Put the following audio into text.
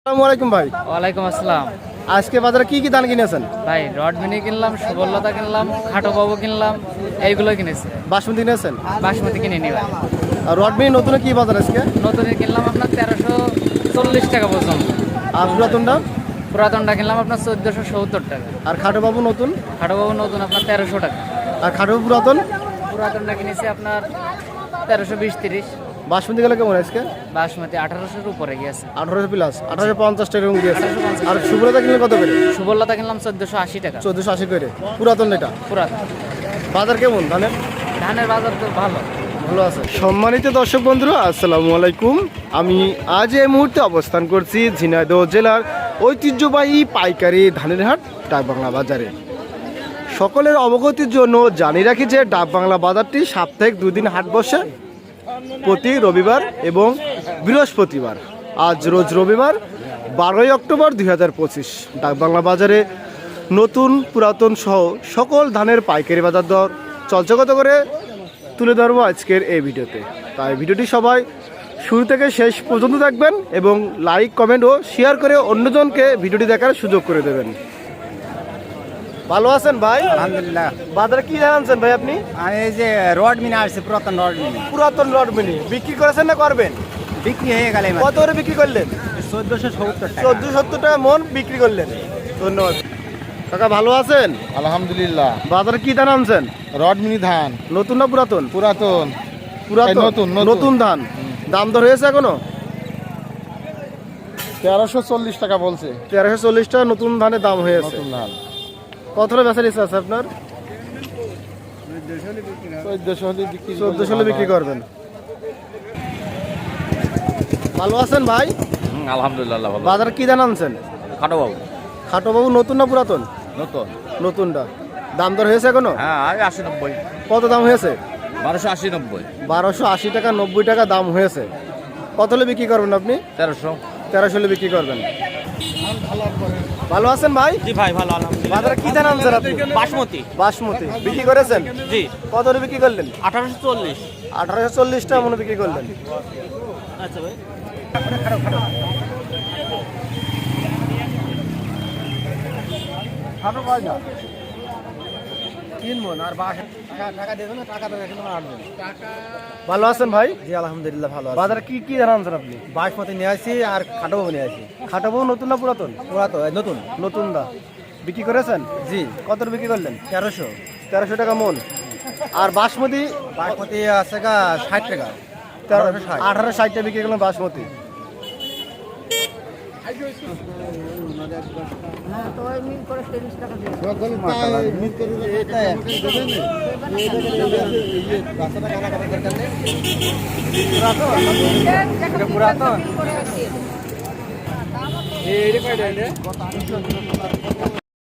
আসসালামু আলাইকুম ভাই। ওয়ালাইকুম আসসালাম। আজকে বাজারে কি কি ধান কিনেছেন? ভাই রড মিনি কিনলাম, সুবললতা কিনলাম, খাটো বাবু কিনলাম, এইগুলো কিনেছি। বাসমতি কিনেছেন? বাসমতি কিনে নি ভাই। আর রডমি নতুন কি বাজার আজকে? নতুন কিনলাম আপনার 1340 টাকা পর্যন্ত। আর পুরাতনটা? পুরাতনটা কিনলাম আপনার 1470 টাকা। আর খাটো বাবু নতুন? খাটো বাবু নতুন আপনার 1300 টাকা। আর খাটো বাবু পুরাতন? পুরাতনটা কিনেছি আপনার 1320-30। বাসমতি গেলে কেমন আজকে? বাসমতি 1800-এর উপরে গিয়েছে। 1800 প্লাস 1850 টাকা এরকম গিয়েছে। 1850 আর সুব্রতা কিনলে কত করে? সুবললতা কিনলাম 1480 টাকা। 1480 করে। পুরাতন এটা। পুরাতন। বাজার কেমন ধানের? ধানের বাজার তো ভালো। ভালো আছে। সম্মানিত দর্শক বন্ধুরা, আসসালামু আলাইকুম। আমি আজ এই মুহূর্তে অবস্থান করছি ঝিনাইদহ জেলার ঐতিহ্যবাহী পাইকারি ধানের হাট ডাকবাংলা বাজারে। সকলের অবগতির জন্য জানিয়ে রাখি যে ডাকবাংলা বাজারটি সাপ্তাহিক 2 দিন হাট বসে, প্রতি রবিবার এবং বৃহস্পতিবার। আজ রোজ রবিবার 12ই অক্টোবর 2025। ডাকবাংলা বাজারে নতুন পুরাতন সহ সকল ধানের পাইকারি বাজার দর চলছে কত করে তুলে ধরবো আজকের এই ভিডিওতে। তাই ভিডিওটি সবাই শুরু থেকে শেষ পর্যন্ত দেখবেন এবং লাইক, কমেন্ট ও শেয়ার করে অন্যজনকে ভিডিওটি দেখার সুযোগ করে দেবেন। ভালো আছেন ভাই? আলহামদুলিল্লাহ। বাজারে কি জানাচ্ছেন ভাই আপনি? আমি এই যে রড মিনি আসছে, পুরাতন রড মিনি পুরাতন রড মিনি বিক্রি করেছেন না করবেন? বিক্রি হয়ে গেলে কত করে বিক্রি করলেন? 1470 টাকা। 1470 টাকা মন বিক্রি করলেন। ধন্যবাদ কাকা। ভালো আছেন? আলহামদুলিল্লাহ। বাজারে কি ধান আনছেন? রড মিনি ধান নতুন না পুরাতন? পুরাতন। পুরাতন। নতুন। নতুন ধান। দাম দর হয়েছে এখনো? 1340 টাকা বলছে 1340 টাকা নতুন ধানের দাম হয়েছে। নতুন ধান। কতটা বেচার ইচ্ছা আছে আপনার? 1400 হলে বিক্রি 1400 হলে বিক্রি করবেন। ভালো আছেন ভাই? আলহামদুলিল্লাহ ভালো। বাজারে কি ধান আনছেন? খাটো বাবু। খাটো বাবু নতুন না পুরাতন? নতুন। নতুনটা। দাম দর হয়েছে এখনো? হ্যাঁ 80-90। কত দাম হয়েছে? 1280-90। 1280 টাকা 90 টাকা দাম হয়েছে। কত হলে বিক্রি করবেন আপনি? 1300। 1300 হলে বিক্রি করবেন। ভালো আছেন ভাই? জি ভাই, ভালো আলহামদুলিল্লাহ। বাজারে কি ধান আনছেন আপনি? বাসমতি। বাসমতি বিক্রি করেছেন? জি। কত হলে বিক্রি করলেন? 1840। 1840 টাকা মনে বিক্রি করলেন। আচ্ছা ভাই। ভালো আছেন ভাই? জি আলহামদুলিল্লাহ ভালো আছে। বাজারে কি কি ধান আনছেন আপনি? বাসমতি নিয়ে আসি আর খাটো বাবু নিয়ে আসি। খাটো বাবু নতুন না পুরাতন? পুরাতন নতুন। নতুন দা বিক্রি করেছেন? জি। কত বিক্রি করলেন? 1300। 1300 টাকা মন। আর বাসমতি? বাসমতি আছে গা 60 টাকা। 1860 টাকা বিক্রি করলেন বাসমতি।